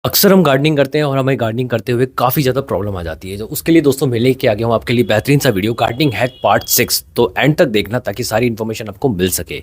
अक्सर हम गार्डनिंग करते हैं और हमें गार्डनिंग करते हुए काफ़ी ज़्यादा प्रॉब्लम आ जाती है। तो उसके लिए दोस्तों मैं लेके आ गया हूँ आपके लिए बेहतरीन सा वीडियो गार्डनिंग हैक पार्ट 6। तो एंड तक देखना ताकि सारी इन्फॉर्मेशन आपको मिल सके।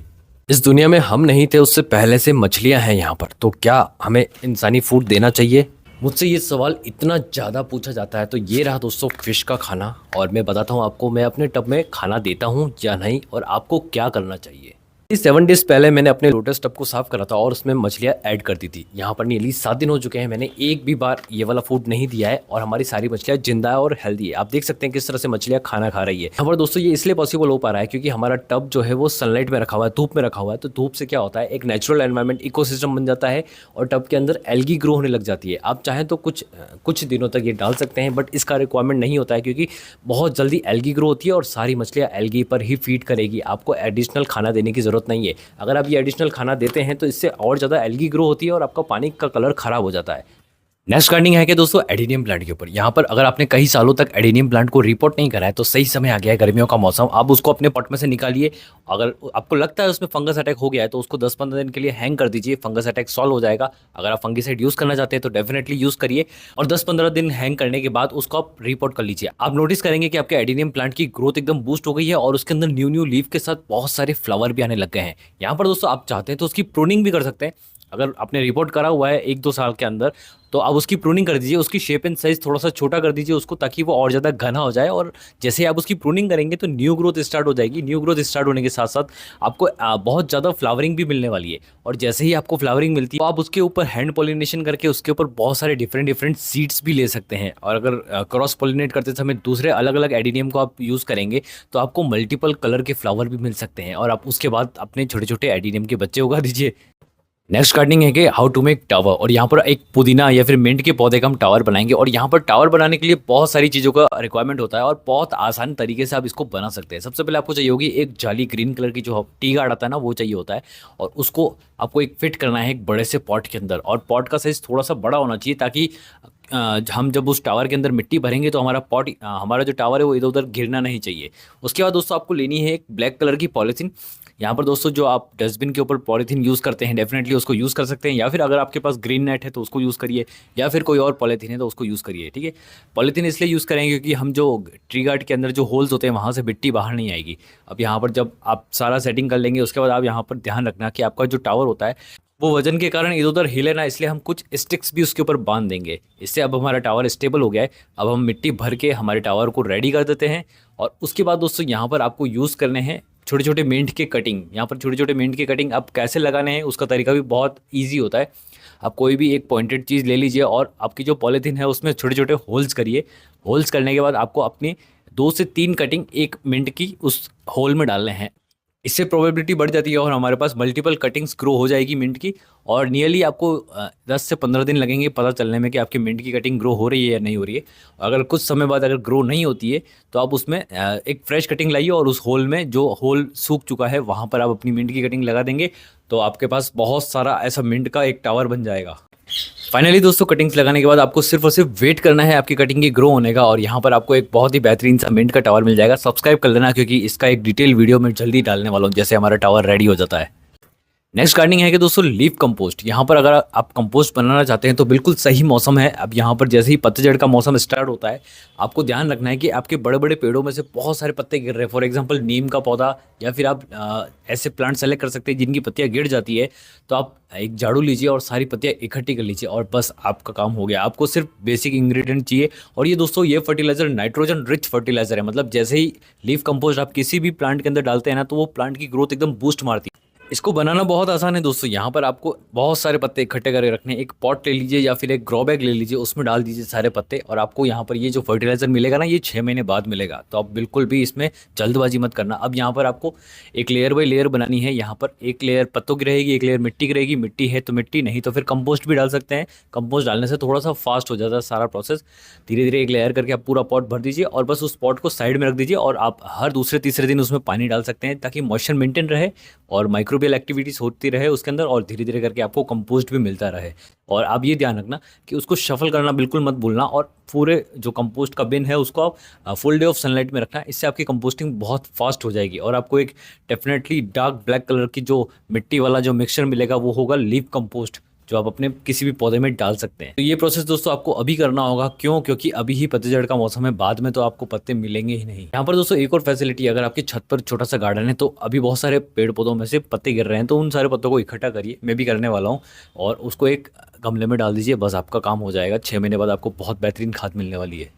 इस दुनिया में हम नहीं थे, उससे पहले से मछलियाँ हैं यहाँ पर। तो क्या हमें इंसानी फूड देना चाहिए? मुझसे ये सवाल इतना ज़्यादा पूछा जाता है। तो ये रहा दोस्तों फिश का खाना, और मैं बताता हूँ आपको मैं अपने टब में खाना देता हूँ या नहीं, और आपको क्या करना चाहिए। 7 डेज पहले मैंने अपने लोटस टब को साफ करा था और उसमें मछलियाँ ऐड कर दी थी। यहाँ पर नियरली 7 दिन हो चुके हैं, मैंने एक भी बार ये वाला फूड नहीं दिया है और हमारी सारी मछलियाँ जिंदा है और हेल्दी है। आप देख सकते हैं किस तरह से मछलियाँ खाना खा रही है। यहाँ पर दोस्तों ये इसलिए पॉसिबल हो पा रहा है क्योंकि हमारा टब जो है वो सनलाइट में रखा हुआ है, धूप में रखा हुआ है। तो धूप से क्या होता है, एक नेचुरल एनवायरनमेंट इकोसिस्टम बन जाता है और टब के अंदर एल्गी ग्रो होने लग जाती है। आप चाहें तो कुछ दिनों तक ये डाल सकते हैं, बट इसका रिक्वायरमेंट नहीं होता है क्योंकि बहुत जल्दी एल्गी ग्रो होती है और सारी मछलियाँ एल्गी पर ही फीड करेगी। आपको एडिशनल खाना देने की ज़रूरत नहीं है। अगर आप ये एडिशनल खाना देते हैं तो इससे और ज़्यादा एल्गी ग्रो होती है और आपका पानी का कलर ख़राब हो जाता है। नेक्स्ट गार्डनिंग है कि दोस्तों एडेनियम प्लांट के ऊपर। यहाँ पर अगर आपने कई सालों तक एडेनियम प्लांट को रिपोर्ट नहीं करा है तो सही समय आ गया है, गर्मियों का मौसम। आप उसको अपने पॉट में से निकालिए। अगर आपको लगता है उसमें फंगस अटैक हो गया है तो उसको 10-15 दिन के लिए हैंग कर दीजिए, फंगस अटैक सॉल्व हो जाएगा। अगर आप फंगिसाइड यूज़ करना चाहते हैं तो डेफिनेटली यूज़ करिए, और 10-15 दिन हैंग करने के बाद उसको आप रिपोर्ट कर लीजिए। आप नोटिस करेंगे कि आपके एडेनियम प्लांट की ग्रोथ एकदम बूस्ट हो गई है और उसके अंदर न्यू न्यू लीफ के साथ बहुत सारे फ्लावर भी आने लग गए हैं। यहाँ पर दोस्तों आप चाहते हैं तो उसकी प्रूनिंग भी कर सकते हैं। अगर आपने रिपोर्ट करा हुआ है 1-2 साल के अंदर, तो आप उसकी प्रूनिंग कर दीजिए, उसकी शेप एंड साइज़ थोड़ा सा छोटा कर दीजिए उसको, ताकि वो और ज़्यादा घना हो जाए। और जैसे ही आप उसकी प्रूनिंग करेंगे तो न्यू ग्रोथ स्टार्ट हो जाएगी। न्यू ग्रोथ स्टार्ट होने के साथ साथ आपको बहुत ज़्यादा फ्लावरिंग भी मिलने वाली है। और जैसे ही आपको फ्लावरिंग मिलती है तो आप उसके ऊपर हैंड पॉलिनेशन करके उसके ऊपर बहुत सारे डिफरेंट डिफरेंट सीड्स भी ले सकते हैं। और अगर क्रॉस पॉलिनेट करते समय दूसरे अलग अलग एडिनियम को आप यूज़ करेंगे तो आपको मल्टीपल कलर के फ्लावर भी मिल सकते हैं, और आप उसके बाद अपने छोटे छोटे एडिनियम के बच्चे उगा दीजिए। नेक्स्ट गार्डनिंग है कि हाउ टू मेक टावर, और यहाँ पर एक पुदीना या फिर मिंट के पौधे का हम टावर बनाएंगे। और यहाँ पर टावर बनाने के लिए बहुत सारी चीज़ों का रिक्वायरमेंट होता है और बहुत आसान तरीके से आप इसको बना सकते हैं। सबसे पहले आपको चाहिए होगी एक जाली, ग्रीन कलर की जो टी गार्ड आता है ना, वो चाहिए होता है। और उसको आपको एक फिट करना है एक बड़े से पॉट के अंदर, और पॉट का साइज़ थोड़ा सा बड़ा होना चाहिए ताकि हम जब उस टावर के अंदर मिट्टी भरेंगे तो हमारा जो टावर है वो इधर उधर गिरना नहीं चाहिए। उसके बाद दोस्तों आपको लेनी है एक ब्लैक कलर की पॉलीथीन। यहाँ पर दोस्तों जो आप डस्टबिन के ऊपर पॉलीथीन यूज़ करते हैं डेफिनेटली उसको यूज़ कर सकते हैं, या फिर अगर आपके पास ग्रीन नेट है तो उसको यूज़ करिए, या फिर कोई और पॉलीथीन है तो उसको यूज़ करिए। ठीक है, पॉलीथीन इसलिए यूज़ करेंगे क्योंकि हम जो ट्री गार्ड के अंदर जो होल्स होते हैं वहाँ से मिट्टी बाहर नहीं आएगी। अब यहाँ पर जब आप सारा सेटिंग कर लेंगे उसके बाद आप यहाँ पर ध्यान रखना कि आपका जो टावर होता है वो वजन के कारण इधर उधर हिले ना, इसलिए हम कुछ स्टिक्स भी उसके ऊपर बांध देंगे। इससे अब हमारा टावर स्टेबल हो गया है। अब हम मिट्टी भर के हमारे टावर को रेडी कर देते हैं। और उसके बाद दोस्तों यहाँ पर आपको यूज़ करने हैं छोटे छोटे मिंट के कटिंग। यहाँ पर छोटे छोटे मिंट के कटिंग आप कैसे लगाने हैं उसका तरीका भी बहुत ईजी होता है। आप कोई भी एक पॉइंटेड चीज़ ले लीजिए और आपकी जो पॉलीथीन है उसमें छोटे छोटे होल्स करिए। होल्स करने के बाद आपको अपनी 2 से 3 कटिंग एक मिनट की उस होल में डालने हैं। इससे प्रोबेबिलिटी बढ़ जाती है और हमारे पास मल्टीपल कटिंग्स ग्रो हो जाएगी मिंट की। और नियरली आपको 10 से 15 दिन लगेंगे पता चलने में कि आपकी मिंट की कटिंग ग्रो हो रही है या नहीं हो रही है। अगर कुछ समय बाद अगर ग्रो नहीं होती है तो आप उसमें एक फ्रेश कटिंग लाइए और उस होल में जो होल सूख चुका है वहाँ पर आप अपनी मिंट की कटिंग लगा देंगे, तो आपके पास बहुत सारा ऐसा मिंट का एक टावर बन जाएगा। फाइनली दोस्तों कटिंग्स लगाने के बाद आपको सिर्फ और सिर्फ वेट करना है आपकी कटिंग की ग्रो होने का, और यहाँ पर आपको एक बहुत ही बेहतरीन सा मिंट का टावर मिल जाएगा। सब्सक्राइब कर लेना क्योंकि इसका एक डिटेल वीडियो मैं जल्दी डालने वाला हूँ जैसे हमारा टावर रेडी हो जाता है। नेक्स्ट गार्डनिंग है कि दोस्तों लीफ कंपोस्ट। यहाँ पर अगर आप कंपोस्ट बनाना चाहते हैं तो बिल्कुल सही मौसम है। अब यहाँ पर जैसे ही पतझड़ का मौसम स्टार्ट होता है आपको ध्यान रखना है कि आपके बड़े बड़े पेड़ों में से बहुत सारे पत्ते गिर रहे हैं। फॉर एग्जांपल नीम का पौधा, या फिर आप ऐसे प्लांट सेलेक्ट कर सकते हैं जिनकी पत्तियाँ गिर जाती है। तो आप एक झाड़ू लीजिए और सारी पत्तियाँ इकट्ठी कर लीजिए और बस आपका काम हो गया। आपको सिर्फ बेसिक इंग्रेडिएंट चाहिए। और ये दोस्तों ये फर्टिलाइजर नाइट्रोजन रिच फर्टिलाइजर है। मतलब जैसे ही लीफ कंपोस्ट आप किसी भी प्लांट के अंदर डालते हैं ना तो वो प्लांट की ग्रोथ एकदम बूस्ट मारती है। इसको बनाना बहुत आसान है दोस्तों। यहाँ पर आपको बहुत सारे पत्ते इकट्ठे करके रखने हैं। एक पॉट ले लीजिए या फिर एक ग्रो बैग ले लीजिए, उसमें डाल दीजिए सारे पत्ते, और आपको यहाँ पर ये जो फर्टिलाइजर मिलेगा ना ये 6 महीने बाद मिलेगा। तो आप बिल्कुल भी इसमें जल्दबाजी मत करना। अब यहाँ पर आपको एक लेयर बाई लेयर बनानी है। यहाँ पर एक लेयर पत्तों की रहेगी, एक लेयर मिट्टी की रहेगी। मिट्टी है तो मिट्टी, नहीं तो फिर कंपोस्ट भी डाल सकते हैं। कंपोस्ट डालने से थोड़ा सा फास्ट हो जाता है सारा प्रोसेस। धीरे धीरे एक लेयर करके आप पूरा पॉट भर दीजिए और बस उस पॉट को साइड में रख दीजिए। और आप हर दूसरे तीसरे दिन उसमें पानी डाल सकते हैं ताकि मॉइस्चर मेंटेन रहे और माइक्रोबियल एक्टिविटीज होती रहे उसके अंदर, और धीरे धीरे करके आपको कंपोस्ट भी मिलता रहे। और आप ये ध्यान रखना कि उसको शफल करना बिल्कुल मत भूलना, और पूरे जो कंपोस्ट का बिन है उसको आप फुल डे ऑफ सनलाइट में रखना। इससे आपकी कंपोस्टिंग बहुत फास्ट हो जाएगी और आपको एक डेफिनेटली डार्क ब्लैक कलर की जो मिट्टी वाला जो मिक्सचर मिलेगा वो होगा लीफ कंपोस्ट, जो आप अपने किसी भी पौधे में डाल सकते हैं। तो ये प्रोसेस दोस्तों आपको अभी करना होगा, क्यों? क्योंकि अभी ही पतझड़ का मौसम है, बाद में तो आपको पत्ते मिलेंगे ही नहीं। यहाँ पर दोस्तों एक और फैसिलिटी, अगर आपकी छत पर छोटा सा गार्डन है तो अभी बहुत सारे पेड़ पौधों में से पत्ते गिर रहे हैं, तो उन सारे पत्तों को इकट्ठा करिए, मैं भी करने वाला हूँ, और उसको एक गमले में डाल दीजिए, बस आपका काम हो जाएगा। 6 महीने बाद आपको बहुत बेहतरीन खाद मिलने वाली है।